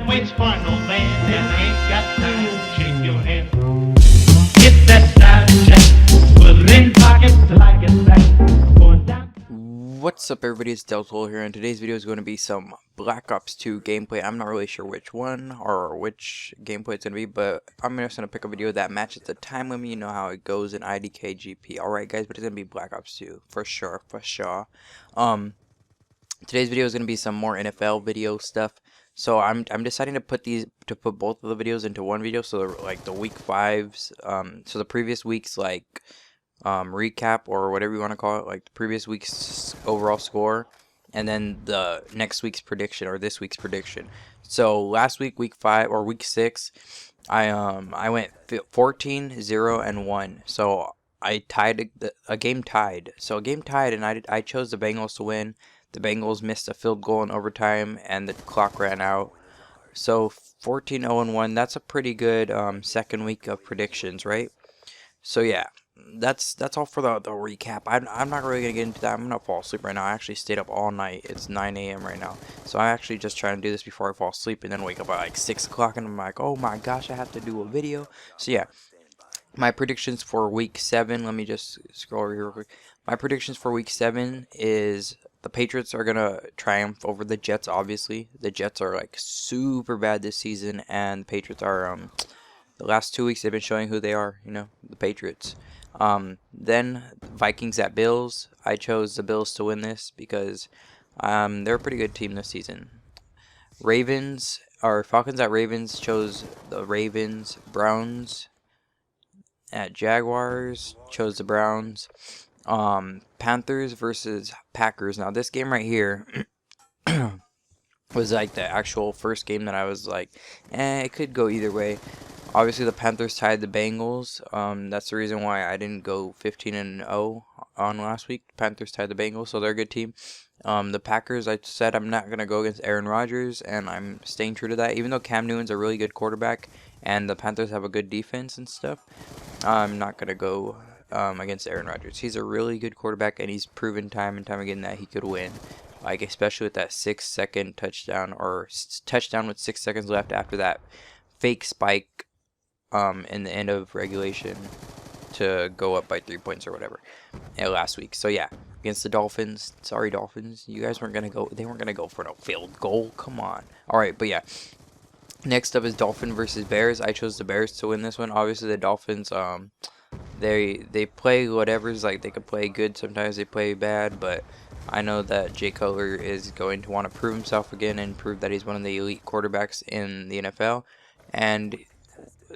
waits for no man and ain't got time to shake your hand. Get that style check, put it in pockets till I get back. Going down. What's up everybody, it's Deltool here, and today's video is going to be some Black Ops 2 gameplay. I'm not really sure which one or which gameplay it's going to be, but I'm just going to pick a video that matches the time limit. You know how it goes in IDK GP. Alright guys, but it's going to be Black Ops 2, for sure. Today's video is going to be some more NFL video stuff. So I'm deciding to put both of the videos into one video, so like the week 5s, so the previous week's like recap or whatever you want to call it, like the previous week's overall score, and then the next week's prediction or this week's prediction. So last week, week 5 or week 6, I went 14, 0, and 1. So I tied a game tied. So a game tied, and I chose the Bengals to win. The Bengals missed a field goal in overtime, and the clock ran out. So 14, 0, and 1. That's a pretty good second week of predictions, right? So yeah. That's all for the recap. I'm not really gonna get into that. I'm gonna fall asleep right now. I actually stayed up all night. It's 9 a.m. right now, so I'm actually just trying to do this before I fall asleep, and then wake up at like 6 o'clock, and I'm like, oh my gosh, I have to do a video. So yeah, my predictions for week 7. Let me just scroll over here real quick. My predictions for week 7 is the Patriots are gonna triumph over the Jets. Obviously, the Jets are like super bad this season, and the Patriots are the last 2 weeks they've been showing who they are. You know, the Patriots. Then Vikings at Bills. I chose the Bills to win this because they're a pretty good team this season. Falcons at Ravens, chose the Ravens. Browns at Jaguars, chose the Browns. Panthers versus Packers. Now this game right here was like the actual first game that I was like, it could go either way. Obviously, the Panthers tied the Bengals. That's the reason why I didn't go 15-0 on last week. Panthers tied the Bengals, so they're a good team. The Packers, I said I'm not going to go against Aaron Rodgers, and I'm staying true to that. Even though Cam Newton's a really good quarterback, and the Panthers have a good defense and stuff, I'm not going to go against Aaron Rodgers. He's a really good quarterback, and he's proven time and time again that he could win. Like, especially with that 6-second touchdown, or touchdown with 6 seconds left after that fake spike in the end of regulation to go up by 3 points or whatever last week. So yeah, against the Dolphins. Sorry, Dolphins, you guys weren't gonna go. They weren't gonna go for no field goal. Come on. All right, but yeah. Next up is Dolphins versus Bears. I chose the Bears to win this one. Obviously, the Dolphins, they play whatever's like. They could play good. Sometimes they play bad, but I know that Jay Cutler is going to want to prove himself again and prove that he's one of the elite quarterbacks in the NFL. And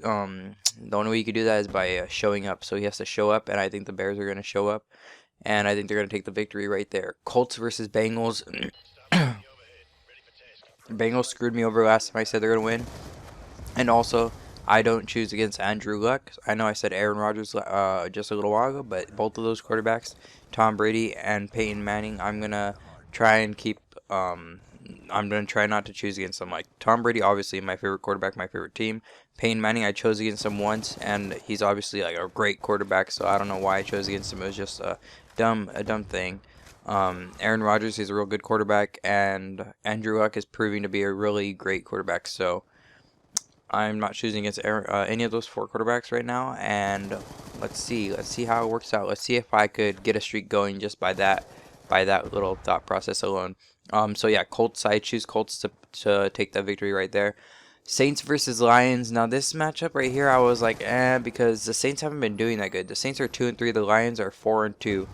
the only way you could do that is by showing up. So he has to show up, and I think the Bears are going to show up, and I think they're going to take the victory right there. Colts versus Bengals. Bengals screwed me over last time I said they're going to win. And also, I don't choose against Andrew Luck. I know I said Aaron Rodgers just a little while ago, but both of those quarterbacks, Tom Brady and Peyton Manning, I'm going to try and keep I'm going to try not to choose against them. Like Tom Brady, obviously my favorite quarterback, my favorite team. Peyton Manning, I chose against him once, and he's obviously like a great quarterback, so I don't know why I chose against him. It was just a dumb thing. Aaron Rodgers, he's a real good quarterback, and Andrew Luck is proving to be a really great quarterback, so I'm not choosing against any of those 4 quarterbacks right now, and let's see how it works out. Let's see if I could get a streak going just by that little thought process alone. So yeah, Colts. I choose Colts to take that victory right there. Saints versus Lions. Now this matchup right here, I was like, because the Saints haven't been doing that good. The Saints are 2-3. The Lions are 4-2.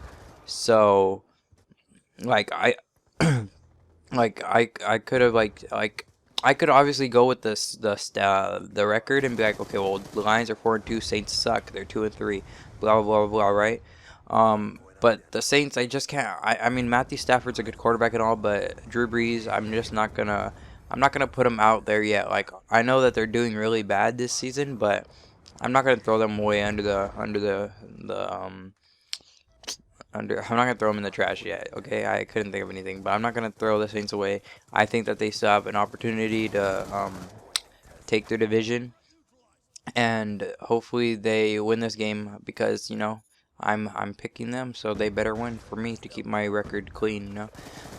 So, like I could have I could obviously go with the record and be like, okay, well the Lions are 4-2. Saints suck. They're 2-3. Blah blah blah blah. Right. But the Saints, I just can't. I mean, Matthew Stafford's a good quarterback and all, but Drew Brees, I'm not gonna put him out there yet. Like I know that they're doing really bad this season, but I'm not gonna throw them away I'm not gonna throw them in the trash yet. Okay, I couldn't think of anything, but I'm not gonna throw the Saints away. I think that they still have an opportunity to take their division, and hopefully they win this game because I'm picking them, so they better win for me to keep my record clean, you know.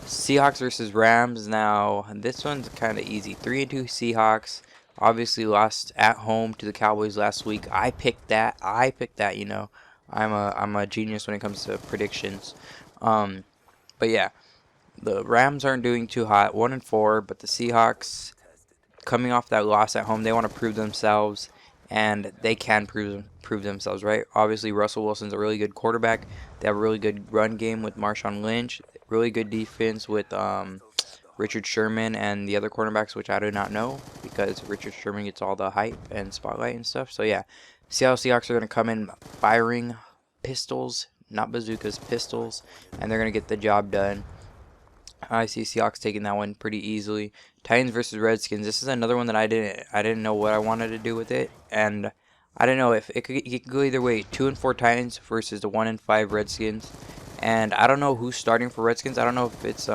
Seahawks versus Rams. Now this one's kind of easy. 3-2 Seahawks. Obviously lost at home to the Cowboys last week. I picked that. You know. I'm a genius when it comes to predictions. But yeah, the Rams aren't doing too hot. 1-4, but the Seahawks, coming off that loss at home, they want to prove themselves, and they can prove themselves, right? Obviously, Russell Wilson's a really good quarterback. They have a really good run game with Marshawn Lynch. Really good defense with Richard Sherman and the other quarterbacks, which I do not know because Richard Sherman gets all the hype and spotlight and stuff. So yeah, Seattle Seahawks are going to come in firing pistols, not bazookas, pistols, and they're going to get the job done. I see Seahawks taking that one pretty easily. Titans versus Redskins. This is another one that I didn't know what I wanted to do with it, and I don't know if it could go either way. 2-4 Titans versus the 1-5 Redskins, and I don't know who's starting for Redskins. I don't know if it's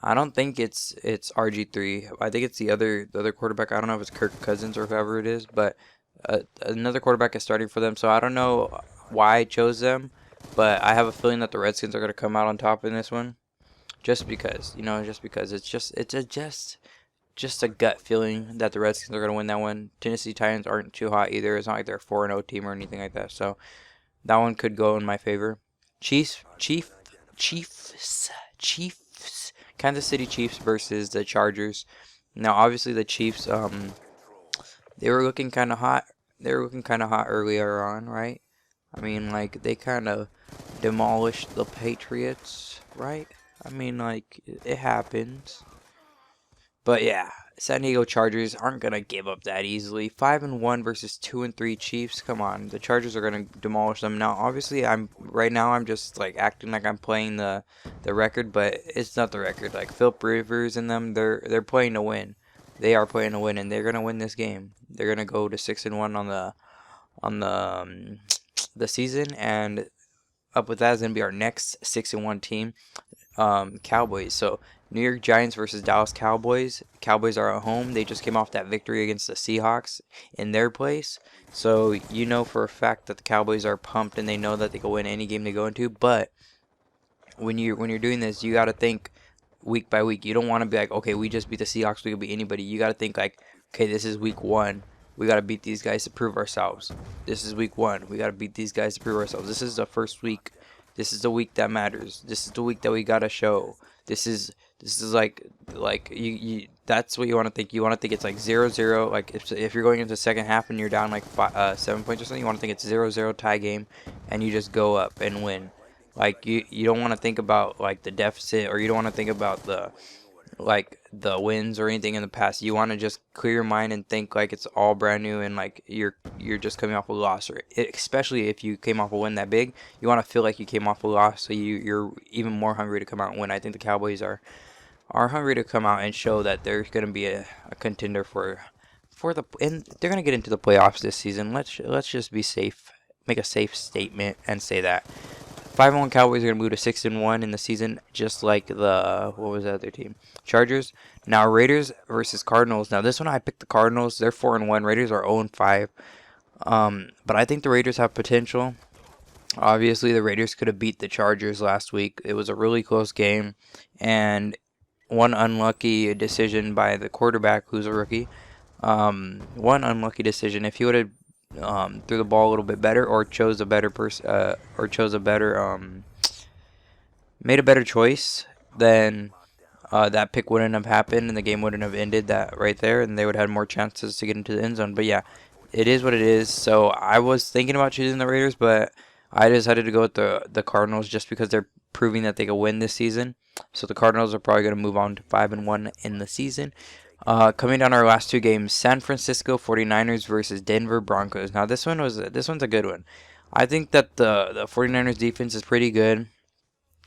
I don't think it's RG3. I think it's the other quarterback. I don't know if it's Kirk Cousins or whoever it is, but another quarterback is starting for them. So I don't know why I chose them, but I have a feeling that the Redskins are going to come out on top in this one, just because, you know, just because it's just a gut feeling that the Redskins are going to win that one. Tennessee Titans aren't too hot either. It's not like they're a 4-0 team or anything like that. So that one could go in my favor. Chiefs. Kansas City Chiefs versus the Chargers. Now, obviously, the Chiefs, they were looking kind of hot. They were looking kind of hot earlier on, right? I mean, like, they kind of demolished the Patriots, right? I mean, like, it happens. But yeah, San Diego Chargers aren't gonna give up that easily. 5-1 versus 2-3 Chiefs. Come on, the Chargers are gonna demolish them. Now, obviously, I'm just like acting like I'm playing the record, but it's not the record. Like Philip Rivers and them, they're playing to win. They are playing to win, and they're gonna win this game. They're gonna go to 6-1 on the season, and up with that is gonna be our next 6-1 team, Cowboys. So New York Giants versus Dallas Cowboys. Cowboys are at home. They just came off that victory against the Seahawks in their place. So you know for a fact that the Cowboys are pumped and they know that they can win any game they go into. But when you're doing this, you got to think week by week. You don't want to be like, okay, we just beat the Seahawks, we could beat anybody. You got to think like, okay, this is week 1. We got to beat these guys to prove ourselves. This is week 1. We got to beat these guys to prove ourselves. This is the first week. This is the week that matters. This is the week that we got to show. This is like you that's what you want to think. You want to think it's like 0-0. Like if you're going into the second half and you're down like 7 points or something, you want to think it's 0-0 tie game, and you just go up and win. Like you don't want to think about like the deficit, or you don't want to think about the wins or anything in the past. You want to just clear your mind and think like it's all brand new, and like you're just coming off a loss, or especially if you came off a win that big, you want to feel like you came off a loss, so you're even more hungry to come out and win. I think the Cowboys are hungry to come out and show that they're going to be a contender for and they're going to get into the playoffs this season. Let's just be safe, make a safe statement and say that 5-1 Cowboys are going to move to 6-1 in the season, just like the, what was the other team? Chargers. Now, Raiders versus Cardinals. Now, this one I picked the Cardinals. They're 4-1. Raiders are 0-5. But I think the Raiders have potential. Obviously, the Raiders could have beat the Chargers last week. It was a really close game. And one unlucky decision by the quarterback, who's a rookie. One unlucky decision. If he would have threw the ball a little bit better, or chose a better made a better choice, then that pick wouldn't have happened and the game wouldn't have ended that right there, and they would have had more chances to get into the end zone. But yeah, it is what it is. So I was thinking about choosing the Raiders, but I decided to go with the Cardinals just because they're proving that they can win this season. So the Cardinals are probably going to move on to 5-1 in the season. Coming down our last two games, San Francisco 49ers versus Denver Broncos. Now this one's a good one. I think that the 49ers defense is pretty good.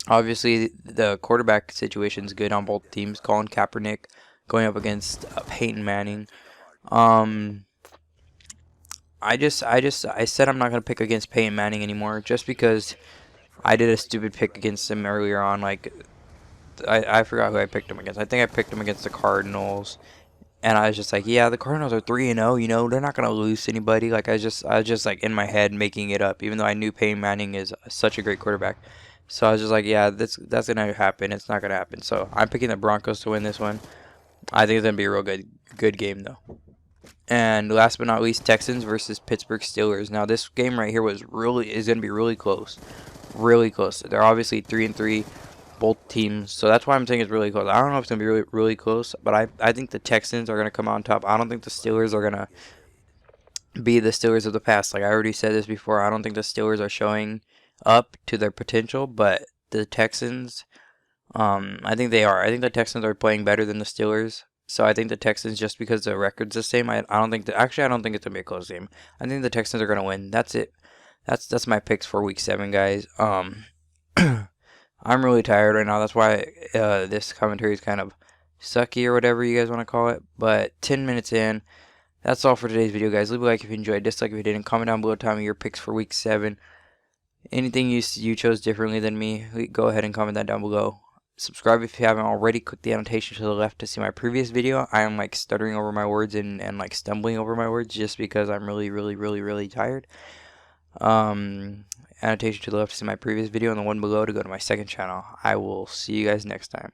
Obviously, the quarterback situation is good on both teams. Colin Kaepernick going up against Peyton Manning. I said I'm not gonna pick against Peyton Manning anymore, just because I did a stupid pick against him earlier on. Like I forgot who I picked him against. I think I picked him against the Cardinals, And I was just like, yeah, the Cardinals are 3-0. You know, they're not gonna lose to anybody. Like I was just like in my head making it up, even though I knew Peyton Manning is such a great quarterback. So I was just like, yeah, that's gonna happen. It's not gonna happen. So I'm picking the Broncos to win this one. I think it's gonna be a real good game though. And last but not least, Texans versus Pittsburgh Steelers. Now this game right here is gonna be really close, really close. They're obviously 3-3, both teams, so that's why I'm saying it's really close. I don't know if it's gonna be really close, but I think the Texans are gonna come out on top. I don't think the Steelers are gonna be the Steelers of the past. Like I already said this before, I don't think the Steelers are showing up to their potential, but the Texans, I think they are. I think the Texans are playing better than the Steelers. So I think the Texans, just because the record's the same, I don't think actually I don't think it's gonna be a close game. I think the Texans are gonna win. That's it. That's my picks for Week 7, guys. I'm really tired right now. That's why this commentary is kind of sucky or whatever you guys want to call it. But 10 minutes in, that's all for today's video, guys. Leave a like if you enjoyed, dislike if you didn't. Comment down below, tell me your picks for Week 7. Anything you chose differently than me, go ahead and comment that down below. Subscribe if you haven't already. Click the annotation to the left to see my previous video. I am like stuttering over my words and like stumbling over my words just because I'm really tired. Annotation to the left to see my previous video and the one below to go to my second channel. I will see you guys next time.